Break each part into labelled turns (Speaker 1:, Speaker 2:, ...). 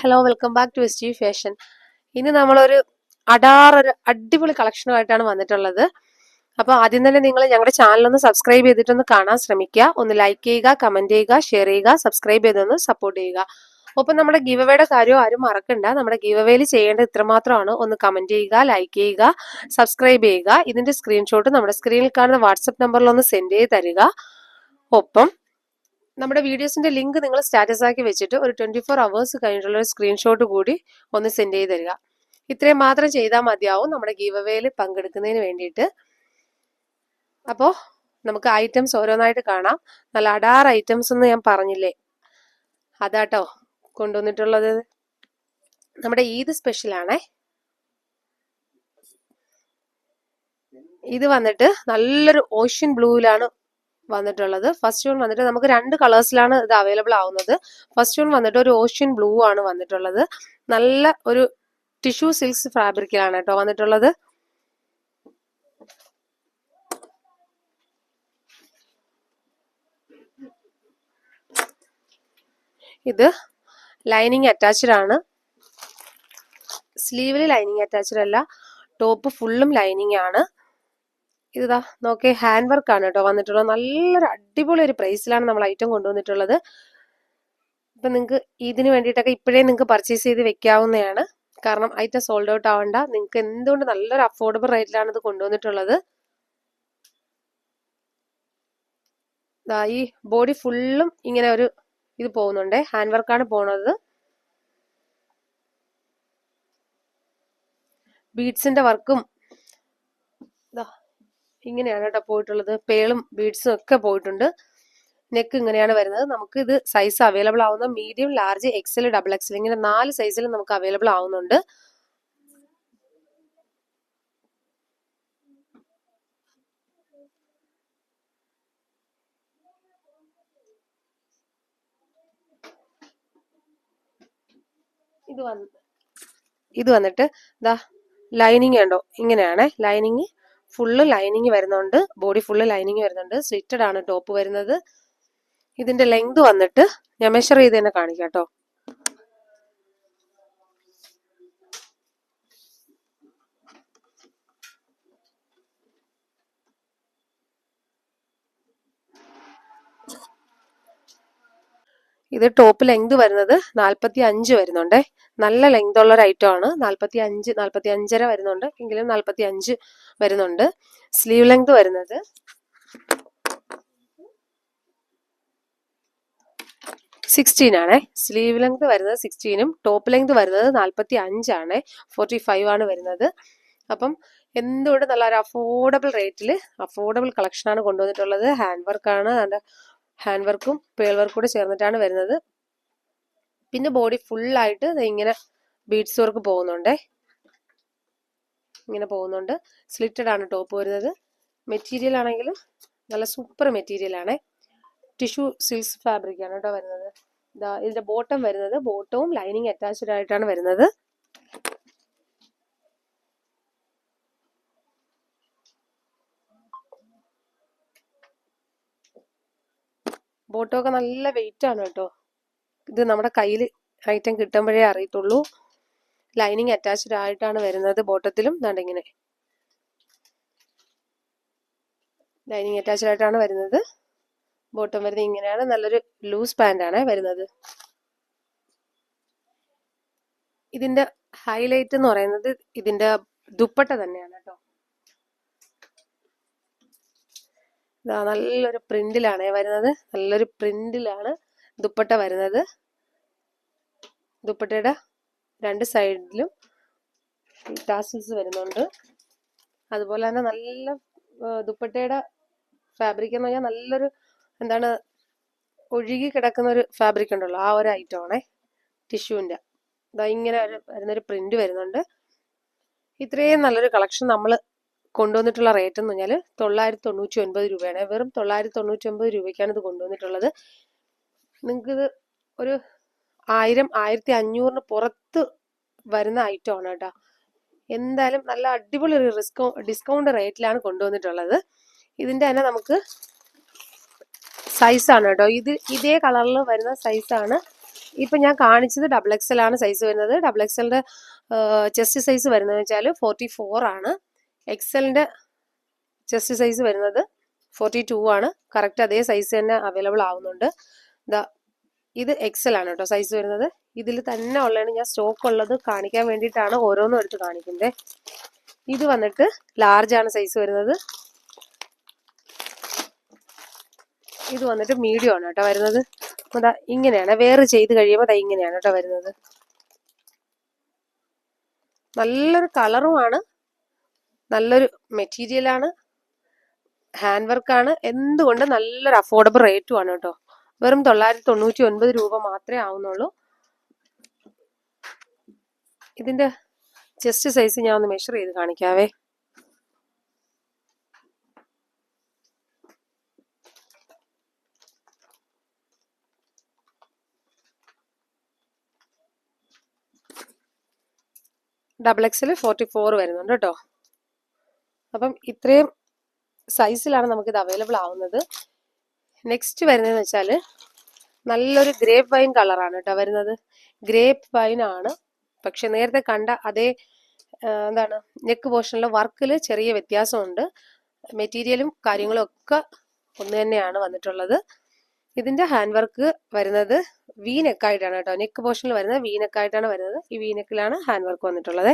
Speaker 1: Hello, welcome back to S G fashion. ഇനി നമ്മളൊരു ഒരു അടിപൊളി കളക്ഷനുമായിട്ടാണ് വന്നിട്ടുള്ളത്. അപ്പോൾ ആദ്യം തന്നെ നിങ്ങൾ ഞങ്ങളുടെ ചാനലൊന്ന് സബ്സ്ക്രൈബ് ചെയ്തിട്ടൊന്ന് കാണാൻ ശ്രമിക്കുക. ഒന്ന് ലൈക്ക് ചെയ്യുക, കമന്റ് ചെയ്യുക, ഷെയർ ചെയ്യുക, സബ്സ്ക്രൈബ് ചെയ്തൊന്ന് സപ്പോർട്ട് ചെയ്യുക. ഒപ്പം നമ്മുടെ ഗീവ് അവേയുടെ കാര്യം ആരും മറക്കണ്ട. നമ്മുടെ ഗീവ് അവേയിൽ ചെയ്യേണ്ടത് ഇത്രമാത്രമാണ്. ഒന്ന് കമന്റ് ചെയ്യുക, ലൈക്ക് ചെയ്യുക, സബ്സ്ക്രൈബ് ചെയ്യുക. ഇതിന്റെ സ്ക്രീൻഷോട്ട് നമ്മുടെ സ്ക്രീനിൽ കാണുന്ന വാട്സപ്പ് നമ്പറിൽ ഒന്ന് സെൻഡ് ചെയ്ത് തരിക. ഒപ്പം നമ്മുടെ വീഡിയോസിന്റെ ലിങ്ക് നിങ്ങൾ സ്റ്റാറ്റസ് ആക്കി വെച്ചിട്ട് ഒരു 24 hours കഴിഞ്ഞിട്ടുള്ള ഒരു സ്ക്രീൻഷോട്ട് കൂടി ഒന്ന് സെൻഡ് ചെയ്ത് തരിക. ഇത്രയും മാത്രം ചെയ്താൽ മതിയാവും നമ്മുടെ ഗീവ് അവേയിൽ പങ്കെടുക്കുന്നതിന് വേണ്ടിയിട്ട്. അപ്പോൾ നമുക്ക് ഐറ്റംസ് ഓരോന്നായിട്ട് കാണാം. നല്ല അടാർ ഐറ്റംസ് എന്ന് ഞാൻ പറഞ്ഞില്ലേ, അതാട്ടോ കൊണ്ടുവന്നിട്ടുള്ളത്. നമ്മുടെ ഈദ് സ്പെഷ്യലാണേ. ഇത് വന്നിട്ട് നല്ലൊരു ഓഷ്യൻ ബ്ലൂവിലാണ് വന്നിട്ടുള്ളത്. ഫസ്റ്റ് വൺ വന്നിട്ട് നമുക്ക് 2 കളേഴ്സിലാണ് ഇത് അവൈലബിൾ ആവുന്നത്. ഫസ്റ്റ് വൺ വന്നിട്ട് ഒരു ഓഷ്യൻ ബ്ലൂ ആണ് വന്നിട്ടുള്ളത്. നല്ല ഒരു ടിഷ്യൂ സിൽക്സ് ഫാബ്രിക്കിലാണ് കേട്ടോ വന്നിട്ടുള്ളത്. ഇത് ലൈനിങ് അറ്റാച്ച്ഡ് ആണ്. സ്ലീവില് ലൈനിങ് അറ്റാച്ച്ഡ് അല്ല, ടോപ്പ് ഫുള്ളും ലൈനിങ് ആണ്. ഇതാ നോക്കേ, ഹാൻഡ് വർക്ക് ആണ് കേട്ടോ വന്നിട്ടുള്ളത്. നല്ലൊരു അടിപൊളി ഒരു പ്രൈസിലാണ് നമ്മൾ ഐറ്റം കൊണ്ടുവന്നിട്ടുള്ളത്. ഇപ്പൊ നിങ്ങൾക്ക് ഇതിന് വേണ്ടിയിട്ടൊക്കെ ഇപ്പോഴേ നിങ്ങൾക്ക് പർച്ചേസ് ചെയ്ത് വെക്കാവുന്നതാണ്. കാരണം ഐറ്റം സോൾഡ് ഔട്ട് ആവണ്ട. നിങ്ങൾക്ക് എന്തുകൊണ്ട് നല്ലൊരു അഫോർഡബിൾ റേറ്റിലാണ് ഇത് കൊണ്ടുവന്നിട്ടുള്ളത്. ഈ ബോഡി ഫുള്ളും ഇങ്ങനെ ഒരു ഇത് പോകുന്നുണ്ട്, ഹാൻഡ് വർക്കാണ് പോണത്. ബീഡ്സിന്റെ വർക്കും ഇങ്ങനെയാണ് കേട്ടോ പോയിട്ടുള്ളത്. പേളും ബീഡ്സും ഒക്കെ പോയിട്ടുണ്ട്. നെക്ക് ഇങ്ങനെയാണ് വരുന്നത്. നമുക്ക് ഇത് സൈസ് അവൈലബിൾ ആവുന്ന medium, large, XL, double XL ഇങ്ങനെ 4 സൈസിൽ നമുക്ക് അവൈലബിൾ ആവുന്നുണ്ട്. ഇത് വന്നിട്ട് ദാ ലൈനിങ് ഉണ്ടോ, ഇങ്ങനെയാണ് ലൈനിങ് ഫുള്ള് ലൈനിങ് വരുന്നുണ്ട്. ബോഡി ഫുള്ള് ലൈനിങ് വരുന്നുണ്ട്. സ്ലിറ്റഡ് ആണ് ടോപ്പ് വരുന്നത്. ഇതിന്റെ ലെങ്ത് വന്നിട്ട് ഞാൻ മെഷർ ചെയ്ത് തന്നെ കാണിക്കാം കേട്ടോ. ഇത് ടോപ്പ് ലെങ്ത് വരുന്നത് 45 വരുന്നുണ്ടേ. നല്ല ലെങ്ത് ഉള്ള ഒരു ഐറ്റം ആണ്. 45, 45.5 വരുന്നുണ്ട്, എങ്കിലും 45 വരുന്നുണ്ട്. സ്ലീവ് ലെങ്ത് വരുന്നത് 16 ആണേ. സ്ലീവ് ലെങ്ത് വരുന്നത് 16ഉം ടോപ്പ് ലെങ്ത് വരുന്നത് 45 ആണ്. 45 ആണ് വരുന്നത്. അപ്പം എന്തുകൊണ്ട് നല്ല ഒരു അഫോർഡബിൾ റേറ്റിൽ അഫോർഡബിൾ കളക്ഷൻ ആണ് കൊണ്ടുവന്നിട്ടുള്ളത്. ഹാൻഡ് വർക്കാണ്, ഹാൻഡ് വർക്കും പേൾ വർക്കും കൂടെ ചേർന്നിട്ടാണ് വരുന്നത്. പിന്നെ ബോഡി ഫുള്ളായിട്ട് ഇങ്ങനെ ബീഡ്സ് വർക്ക് പോകുന്നുണ്ടേ, ഇങ്ങനെ പോകുന്നുണ്ട്. സ്ലിറ്റഡ് ആണ് ടോപ്പ് വരുന്നത്. മെറ്റീരിയൽ ആണെങ്കിലും നല്ല സൂപ്പർ മെറ്റീരിയൽ ആണ്. ടിഷ്യൂ സിൽക്സ് ഫാബ്രിക് ആണ് കേട്ടോ വരുന്നത്. ഇതിന്റെ ബോട്ടം വരുന്നത്, ബോട്ടവും ലൈനിങ് അറ്റാച്ച്ഡ് ആയിട്ടാണ് വരുന്നത്. ബോട്ടം ഒക്കെ നല്ല വെയിറ്റ് ആണ് കേട്ടോ. ഇത് നമ്മുടെ കയ്യിൽ ഐറ്റം കിട്ടുമ്പോഴേ അറിയത്തുള്ളൂ. ലൈനിങ് അറ്റാച്ച്ഡ് ആയിട്ടാണ് വരുന്നത്. ബോട്ടത്തിലും ഇങ്ങനെ ലൈനിങ് അറ്റാച്ച്ഡ് ആയിട്ടാണ് വരുന്നത്. ബോട്ടം വരുന്നത് ഇങ്ങനെയാണ്. നല്ലൊരു ലൂസ് പാന്റ് ആണ് വരുന്നത്. ഇതിന്റെ ഹൈലൈറ്റ് എന്ന് പറയുന്നത് ഇതിന്റെ ദുപ്പട്ട തന്നെയാണ് കേട്ടോ. നല്ലൊരു പ്രിന്റിലാണ് വരുന്നത്. നല്ലൊരു പ്രിന്റിലാണ് ദുപ്പട്ട വരുന്നത്. ദുപ്പട്ടയുടെ 2 സൈഡിലും ടാസിൽസ് വരുന്നുണ്ട്. അതുപോലെ തന്നെ നല്ല ദുപ്പട്ടയുടെ ഫാബ്രിക് എന്ന് പറഞ്ഞാൽ നല്ലൊരു ഒഴുകി കിടക്കുന്ന ഒരു ഫാബ്രിക് ഉണ്ടല്ലോ, ആ ഒരു ഐറ്റം ആണേ. ടിഷ്യൂവിന്റെ ഇങ്ങനെ വരുന്നൊരു പ്രിന്റ് വരുന്നുണ്ട്. ഇത്രയും നല്ലൊരു കളക്ഷൻ നമ്മൾ കൊണ്ടുവന്നിട്ടുള്ള റേറ്റ് എന്ന് പറഞ്ഞാൽ 999 രൂപയാണ്. വെറും 999 രൂപയ്ക്കാണ് ഇത് കൊണ്ടുവന്നിട്ടുള്ളത്. നിങ്ങൾക്കിത് ഒരു 1000, 1500 പുറത്ത് വരുന്ന ഐറ്റം ആണ് കേട്ടോ. എന്തായാലും നല്ല അടിപൊളി ഒരു ഡിസ്കൗണ്ട് റേറ്റിലാണ് കൊണ്ടുവന്നിട്ടുള്ളത്. ഇതിന്റെ തന്നെ നമുക്ക് സൈസാണ് കേട്ടോ. ഇതേ കളറിൽ വരുന്ന സൈസാണ് ഇപ്പൊ ഞാൻ കാണിച്ചത് XXL ആണ് സൈസ് വരുന്നത്. XXLന്റെ ചെസ്റ്റ് സൈസ് വരുന്നത് വെച്ചാൽ 44 ആണ്. എക്സലിന്റെ ചെസ്റ്റ് സൈസ് വരുന്നത് 42 ആണ്. കറക്റ്റ് അതേ സൈസ് തന്നെ അവൈലബിൾ ആവുന്നുണ്ട്. ഇത് XL ആണ് കേട്ടോ സൈസ് വരുന്നത്. ഇതിൽ തന്നെ ഉള്ളതാണ്, ഞാൻ സ്റ്റോക്ക് ഉള്ളത് കാണിക്കാൻ വേണ്ടിയിട്ടാണ് ഓരോന്നും എടുത്ത് കാണിക്കുന്നത്. ഇത് വന്നിട്ട് ലാർജ് ആണ് സൈസ് വരുന്നത്. ഇത് വന്നിട്ട് മീഡിയം ആണ് കേട്ടോ വരുന്നത്. അതാ ഇങ്ങനെയാണ് വേറെ ചെയ്ത് കഴിയുമ്പോൾ ഇങ്ങനെയാണ് കേട്ടോ വരുന്നത്. നല്ലൊരു കളറുമാണ്, നല്ലൊരു മെറ്റീരിയലാണ്, ഹാൻഡ് വർക്കാണ്. എന്തുകൊണ്ട് നല്ലൊരു അഫോർഡബിൾ റേറ്റും ആണ് കേട്ടോ. വെറും 999 രൂപ മാത്രമേ ആവുന്നുള്ളൂ. ഇതിന്റെ ചെസ്റ്റ് സൈസ് ഞാൻ ഒന്ന് മെഷർ ചെയ്ത് കാണിക്കാവേ. XXL 44 വരുന്നുണ്ട് കേട്ടോ. അപ്പം ഇത്രയും സൈസിലാണ് നമുക്കിത് അവൈലബിൾ ആവുന്നത്. നെക്സ്റ്റ് വരുന്നതെന്ന് വെച്ചാൽ നല്ലൊരു ഗ്രേപ്പ് വൈൻ കളറാണ് കേട്ടോ വരുന്നത്. ഗ്രേപ്പ് വൈൻ ആണ്, പക്ഷെ നേരത്തെ കണ്ട അതേ എന്താണ് നെക്ക് പോർഷനിലെ വർക്കിൽ ചെറിയ വ്യത്യാസമുണ്ട്. മെറ്റീരിയലും കാര്യങ്ങളും ഒക്കെ ഒന്ന് തന്നെയാണ് വന്നിട്ടുള്ളത്. ഇതിന്റെ ഹാൻഡ് വർക്ക് വരുന്നത് വി നെക്കായിട്ടാണ് കേട്ടോ. നെക്ക് പോർഷനിൽ വരുന്നത് വി നെക്കായിട്ടാണ് വരുന്നത്. ഈ വി നെക്കിലാണ് ഹാൻഡ് വർക്ക് വന്നിട്ടുള്ളത്.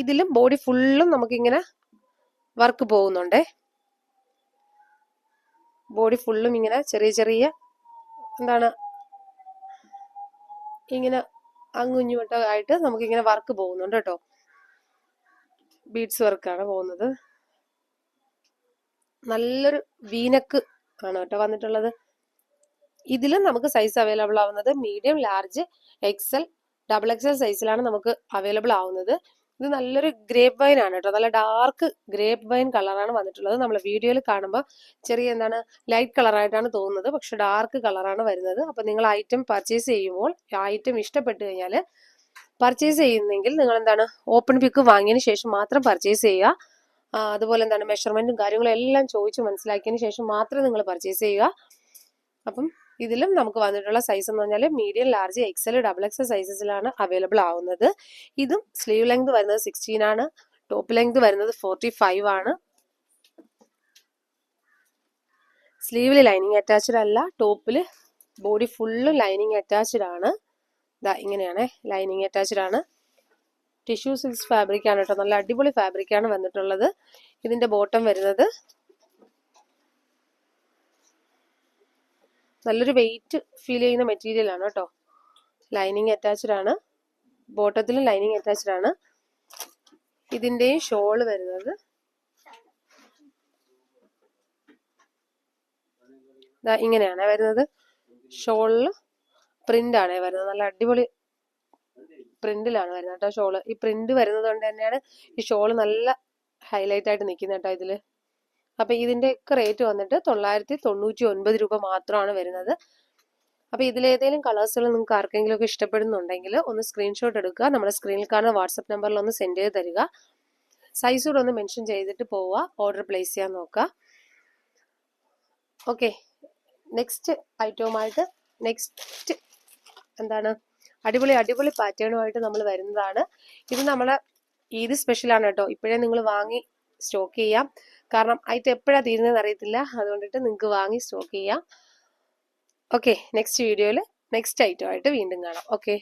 Speaker 1: ഇതിലും ബോഡി ഫുള്ളും നമുക്കിങ്ങനെ വർക്ക് പോകുന്നുണ്ടേ. ബോഡി ഫുള്ളും ഇങ്ങനെ ചെറിയ ചെറിയ എന്താണ് ഇങ്ങനെ അങ്ങുഞ്ഞുമൊട്ടായിട്ട് നമുക്കിങ്ങനെ വർക്ക് പോകുന്നുണ്ട് കേട്ടോ. ബീഡ്സ് വർക്കാണ് പോകുന്നത്. നല്ലൊരു വീനക്ക് ആണ് കേട്ടോ വന്നിട്ടുള്ളത്. ഇതിലും നമുക്ക് സൈസ് അവൈലബിൾ ആവുന്നത് മീഡിയം, ലാർജ്, XL, XXL സൈസിലാണ് നമുക്ക് അവൈലബിൾ ആവുന്നത്. ഇത് നല്ലൊരു ഗ്രേപ്പ് വൈൻ ആണ് കേട്ടോ. നല്ല ഡാർക്ക് ഗ്രേപ്പ് വൈൻ കളറാണ് വന്നിട്ടുള്ളത്. നമ്മൾ വീഡിയോയിൽ കാണുമ്പോൾ ചെറിയ എന്താണ് ലൈറ്റ് കളറായിട്ടാണ് തോന്നുന്നത്, പക്ഷെ ഡാർക്ക് കളറാണ് വരുന്നത്. അപ്പൊ നിങ്ങൾ ഐറ്റം പർച്ചേസ് ചെയ്യുമ്പോൾ ഐറ്റം ഇഷ്ടപ്പെട്ടു കഴിഞ്ഞാൽ പർച്ചേസ് ചെയ്യുന്നെങ്കിൽ നിങ്ങൾ എന്താണ് ഓപ്പൺ പിക്ക് വാങ്ങിയതിന് ശേഷം മാത്രം പർച്ചേസ് ചെയ്യുക. അതുപോലെ എന്താണ് മെഷർമെന്റും കാര്യങ്ങളും എല്ലാം ചോദിച്ച് മനസ്സിലാക്കിയതിന് ശേഷം മാത്രം നിങ്ങൾ പർച്ചേസ് ചെയ്യുക. അപ്പം ഇതിലും നമുക്ക് വന്നിട്ടുള്ള സൈസ് എന്ന് പറഞ്ഞാൽ മീഡിയം, ലാർജ്, XL, XXL സൈസസിലാണ് അവൈലബിൾ ആവുന്നത്. ഇതും സ്ലീവ് ലെങ്ത് വരുന്നത് 16 ആണ്. ടോപ്പ് ലെങ്ത് വരുന്നത് 45 ആണ്. സ്ലീവില് ലൈനിങ് അറ്റാച്ച്ഡ് അല്ല, ടോപ്പില് ബോഡി ഫുള്ള് ലൈനിങ് അറ്റാച്ച്ഡ് ആണ്. ഇങ്ങനെയാണ് ലൈനിങ് അറ്റാച്ച്ഡ് ആണ്. ടിഷ്യൂ സിൽക്സ് ഫാബ്രിക് ആണ് കേട്ടോ. നല്ല അടിപൊളി ഫാബ്രിക് ആണ് വന്നിട്ടുള്ളത്. ഇതിന്റെ ബോട്ടം വരുന്നത് നല്ലൊരു വെയിറ്റ് ഫീൽ ചെയ്യുന്ന മെറ്റീരിയൽ ആണ് കേട്ടോ. ലൈനിങ് അറ്റാച്ച്ഡ് ആണ്. ബോട്ടത്തിലും ലൈനിങ് അറ്റാച്ച്ഡ് ആണ്. ഇതിന്റെയും ഷോള് വരുന്നത് ഇങ്ങനെയാണ് വരുന്നത്. ഷോളില് പ്രിന്റ് ആണ് വരുന്നത്. നല്ല അടിപൊളി പ്രിന്റിലാണ് വരുന്നത് കേട്ടോ ഷോള്. ഈ പ്രിന്റ് വരുന്നത് കൊണ്ട് തന്നെയാണ് ഈ ഷോള് നല്ല ഹൈലൈറ്റ് ആയിട്ട് നിൽക്കുന്നത് കേട്ടോ ഇതില്. അപ്പൊ ഇതിന്റെ ഒക്കെ റേറ്റ് വന്നിട്ട് 999 രൂപ മാത്രമാണ് വരുന്നത്. അപ്പൊ ഇതിലേതെങ്കിലും കളേഴ്സുകൾ നിങ്ങൾക്ക് ആർക്കെങ്കിലും ഒക്കെ ഇഷ്ടപ്പെടുന്നുണ്ടെങ്കിൽ ഒന്ന് സ്ക്രീൻഷോട്ട് എടുക്കുക. നമ്മുടെ സ്ക്രീനിൽ കാണുന്ന വാട്സപ്പ് നമ്പറിൽ ഒന്ന് സെൻഡ് ചെയ്ത് തരിക. സൈസ് കൂടെ ഒന്ന് മെൻഷൻ ചെയ്തിട്ട് പോവുക. ഓർഡർ പ്ലേസ് ചെയ്യാൻ നോക്കുക. ഓക്കെ, നെക്സ്റ്റ് ഐറ്റവുമായിട്ട് നെക്സ്റ്റ് എന്താണ് അടിപൊളി അടിപൊളി പാറ്റേണുമായിട്ട് നമ്മൾ വരുന്നതാണ്. ഇത് നമ്മളെ ഈദ് സ്പെഷ്യലാണ് കേട്ടോ. ഇപ്പോഴേ നിങ്ങൾ വാങ്ങി സ്റ്റോക്ക് ചെയ്യാം. കാരണം ഐറ്റം എപ്പോഴാണ് തീരുന്നതെന്ന് അറിയത്തില്ല. അതുകൊണ്ടിട്ട് നിങ്ങൾക്ക് വാങ്ങി സ്റ്റോക്ക് ചെയ്യാം. ഓക്കെ, നെക്സ്റ്റ് വീഡിയോയിൽ നെക്സ്റ്റ് ഐറ്റമായിട്ട് വീണ്ടും കാണാം. ഓക്കെ.